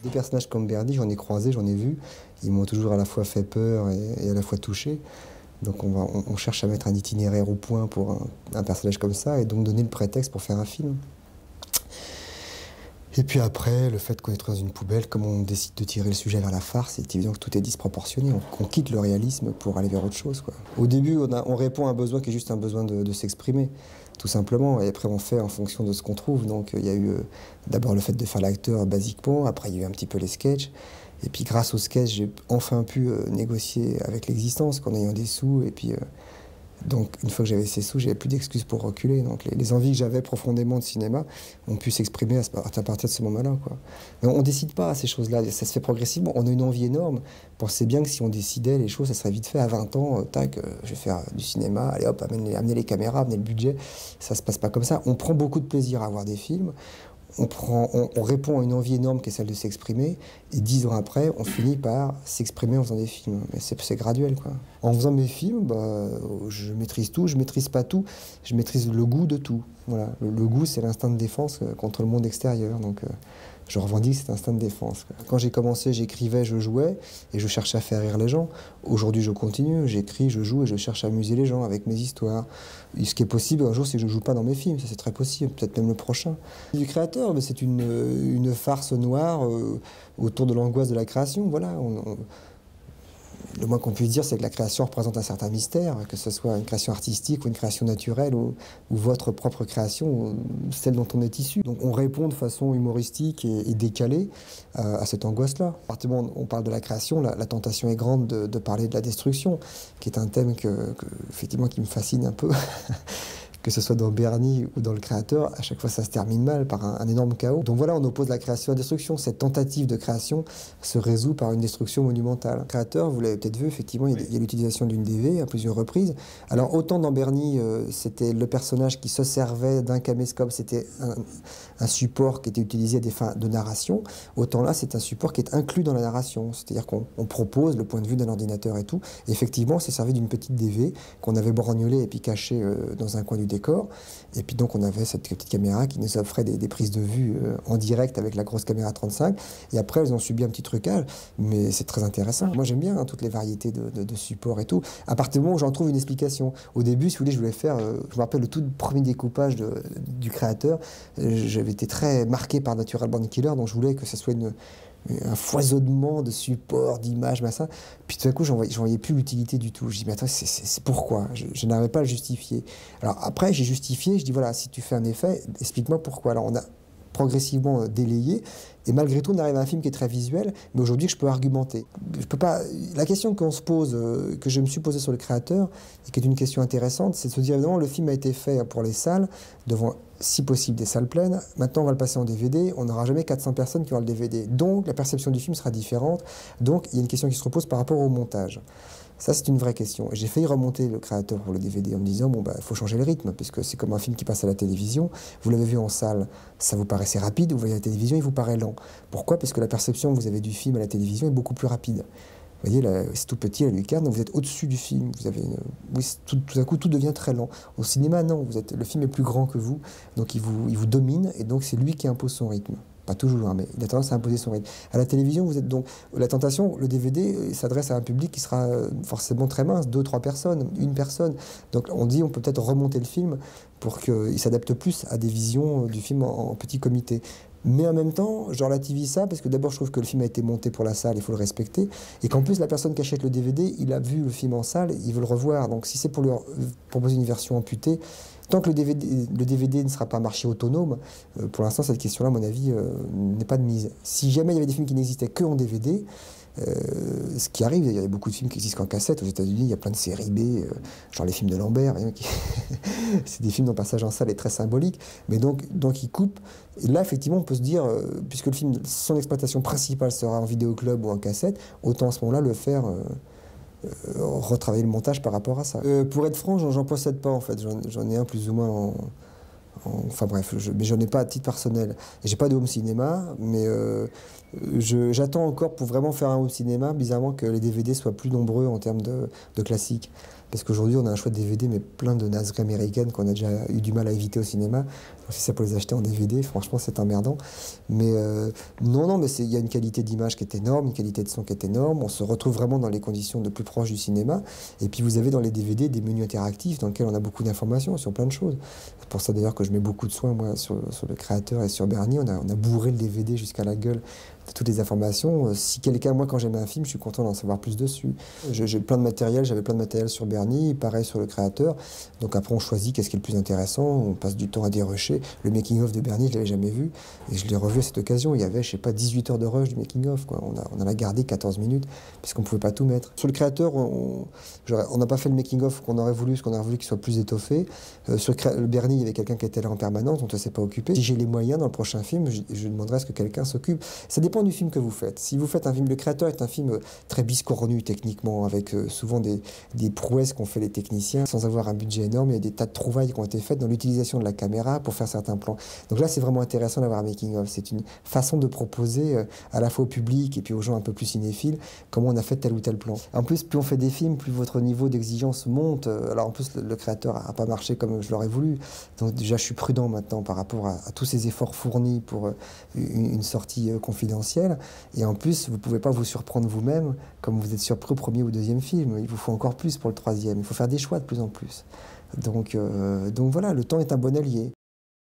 Des personnages comme Bernie, j'en ai croisé, j'en ai vu. Ils m'ont toujours à la fois fait peur et à la fois touché. Donc on cherche à mettre un itinéraire au point pour un personnage comme ça et donc donner le prétexte pour faire un film. Et puis après, le fait qu'on est dans une poubelle, comme on décide de tirer le sujet vers la farce, c'est évident que tout est disproportionné. On quitte le réalisme pour aller vers autre chose, quoi. Au début, on répond à un besoin qui est juste un besoin de s'exprimer, tout simplement. Et après, on fait en fonction de ce qu'on trouve. Donc il y a eu d'abord le fait de faire l'acteur basiquement, après il y a eu un petit peu les sketchs. Et puis grâce aux sketchs, j'ai enfin pu négocier avec l'existence, qu'en ayant des sous. Et puis donc une fois que j'avais ces sous, j'avais plus d'excuses pour reculer. Donc les envies que j'avais profondément de cinéma ont pu s'exprimer à partir de ce moment-là, quoi. Mais on décide pas ces choses-là, ça se fait progressivement. On a une envie énorme. Pensez bien que si on décidait les choses, ça serait vite fait. À 20 ans, tac, je vais faire du cinéma, allez hop, amener les caméras, amener le budget. Ça se passe pas comme ça. On prend beaucoup de plaisir à voir des films. On répond à une envie énorme qui est celle de s'exprimer, et 10 ans après, on finit par s'exprimer en faisant des films. Mais c'est graduel, quoi. En faisant mes films, bah, je maîtrise tout, je maîtrise pas tout, je maîtrise le goût de tout. Voilà. Le goût, c'est l'instinct de défense contre le monde extérieur. Donc, je revendique cet instinct de défense, quoi. Quand j'ai commencé, j'écrivais, je jouais, et je cherchais à faire rire les gens. Aujourd'hui, je continue, j'écris, je joue, et je cherche à amuser les gens avec mes histoires. Et ce qui est possible un jour, c'est que je ne joue pas dans mes films, ça c'est très possible, peut-être même le prochain. Du créateur, mais c'est une farce noire autour de l'angoisse de la création. Voilà, le moins qu'on puisse dire, c'est que la création représente un certain mystère, que ce soit une création artistique ou une création naturelle, ou votre propre création, ou celle dont on est issu. Donc on répond de façon humoristique et décalée à cette angoisse-là. À partir du moment où on parle de la création, la tentation est grande de parler de la destruction, qui est un thème effectivement, qui me fascine un peu. Que ce soit dans Bernie ou dans Le Créateur, à chaque fois ça se termine mal par un énorme chaos. Donc voilà, on oppose la création à la destruction. Cette tentative de création se résout par une destruction monumentale. Le Créateur, vous l'avez peut-être vu, effectivement, il y a l'utilisation d'une DV à plusieurs reprises. Alors autant dans Bernie, c'était le personnage qui se servait d'un caméscope, c'était un support qui était utilisé à des fins de narration, autant là c'est un support qui est inclus dans la narration. C'est-à-dire qu'on propose le point de vue d'un ordinateur et tout. Et effectivement, on s'est servi d'une petite DV qu'on avait brognolée et puis cachée dans un coin du décor. Et puis donc on avait cette petite caméra qui nous offrait des prises de vue en direct avec la grosse caméra 35. Et après elles ont subi un petit trucage, mais c'est très intéressant. Moi j'aime bien toutes les variétés de supports et tout. À partir du moment où j'en trouve une explication. Au début, si vous voulez, je voulais faire, je me rappelle le tout premier découpage du Créateur, j'avais été très marqué par Natural Born Killer, donc je voulais que ce soit un foisonnement de supports, d'images, machin. Puis tout à coup, j'en voyais plus l'utilité du tout. Je dis, mais attends, c'est pourquoi? Je n'arrivais pas à le justifier. Alors après, j'ai justifié, je dis, voilà, si tu fais un effet, explique-moi pourquoi. Alors on a progressivement délayé, et malgré tout, on arrive à un film qui est très visuel, mais aujourd'hui, je peux argumenter. Je peux pas... La question qu'on se pose, que je me suis posée sur Le Créateur, et qui est une question intéressante, c'est de se dire, évidemment, le film a été fait pour les salles, devant, si possible, des salles pleines. Maintenant, on va le passer en DVD, on n'aura jamais 400 personnes qui auront le DVD. Donc, la perception du film sera différente. Donc, il y a une question qui se repose par rapport au montage. Ça, c'est une vraie question. J'ai failli remonter Le Créateur pour le DVD en me disant, bon, bah, il faut changer le rythme, puisque c'est comme un film qui passe à la télévision. Vous l'avez vu en salle, ça vous paraissait rapide, vous voyez à la télévision, il vous paraît lent. Pourquoi? Parce que la perception que vous avez du film à la télévision est beaucoup plus rapide. Vous voyez, c'est tout petit, la lucarne, donc vous êtes au-dessus du film. Vous avez oui, tout à coup, tout devient très lent. Au cinéma, non, le film est plus grand que vous, donc il vous domine, et donc c'est lui qui impose son rythme. Pas toujours, hein, mais il a tendance à imposer son rythme. À la télévision, vous êtes donc... La tentation, le DVD s'adresse à un public qui sera forcément très mince, 2-3 personnes, une personne. Donc on dit on peut peut-être remonter le film pour qu'il s'adapte plus à des visions du film en petit comité. Mais en même temps, je relativise ça parce que d'abord, je trouve que le film a été monté pour la salle, il faut le respecter. Et qu'en plus, la personne qui achète le DVD, il a vu le film en salle, il veut le revoir. Donc si c'est pour lui proposer une version amputée, tant que le DVD ne sera pas un marché autonome, pour l'instant, cette question-là, à mon avis, n'est pas de mise. Si jamais il y avait des films qui n'existaient que en DVD, ce qui arrive, il y a beaucoup de films qui existent qu'en cassette. Aux États-Unis, il y a plein de séries B, genre les films de Lambert. C'est des films dont le passage en salle est très symbolique. Mais donc ils coupent. Et là, effectivement, on peut se dire, puisque le film, son exploitation principale sera en vidéoclub ou en cassette, autant à ce moment-là le faire... retravailler le montage par rapport à ça. Pour être franc, j'en possède pas en fait. J'en ai un plus ou moins enfin bref, mais j'en ai pas à titre personnel. Et j'ai pas de home cinéma, mais j'attends encore pour vraiment faire un home cinéma, bizarrement que les DVD soient plus nombreux en termes de classiques. Parce qu'aujourd'hui, on a un choix de DVD, mais plein de nazeries américaines qu'on a déjà eu du mal à éviter au cinéma. Si ça pour les acheter en DVD, franchement, c'est emmerdant. Mais non, mais il y a une qualité d'image qui est énorme, une qualité de son qui est énorme. On se retrouve vraiment dans les conditions de plus proches du cinéma. Et puis vous avez dans les DVD des menus interactifs dans lesquels on a beaucoup d'informations sur plein de choses. C'est pour ça d'ailleurs que je mets beaucoup de soin, moi, sur le créateur et sur Bernie. On a bourré le DVD jusqu'à la gueule de toutes les informations. Si quelqu'un, moi, quand j'aime un film, je suis content d'en savoir plus dessus. J'ai plein de matériel, j'avais plein de matériel sur Bernie, pareil sur le créateur. Donc après, on choisit qu'est-ce qui est le plus intéressant. On passe du temps à dérocher. Le making-of de Bernie, je l'avais jamais vu. Et je l'ai revu à cette occasion. Il y avait, je sais pas, 18 heures de rush du making-of, quoi. On en a gardé 14 minutes, puisqu'on pouvait pas tout mettre. Sur le créateur, on n'a pas fait le making-of qu'on aurait voulu, parce qu'on aurait voulu qu'il soit plus étoffé. Sur le Bernie, il y avait quelqu'un qui était là en permanence, dont on ne s'est pas occupé. Si j'ai les moyens, dans le prochain film, je demanderai à ce que quelqu'un s'occupe. Ça dépend du film que vous faites. Si vous faites un film, le créateur est un film très biscornu techniquement, avec souvent des prouesses qu'ont fait les techniciens, sans avoir un budget énorme. Il y a des tas de trouvailles qui ont été faites dans l'utilisation de la caméra pour faire certains plans. Donc là, c'est vraiment intéressant d'avoir un making-of. C'est une façon de proposer à la fois au public et puis aux gens un peu plus cinéphiles comment on a fait tel ou tel plan. En plus, plus on fait des films, plus votre niveau d'exigence monte. Alors en plus, le créateur n'a pas marché comme je l'aurais voulu. Donc déjà, je suis prudent maintenant par rapport à tous ces efforts fournis pour une sortie confidentielle. Et en plus, vous ne pouvez pas vous surprendre vous-même comme vous êtes surpris au premier ou deuxième film. Il vous faut encore plus pour le troisième. Il faut faire des choix de plus en plus. Donc voilà, le temps est un bon allié.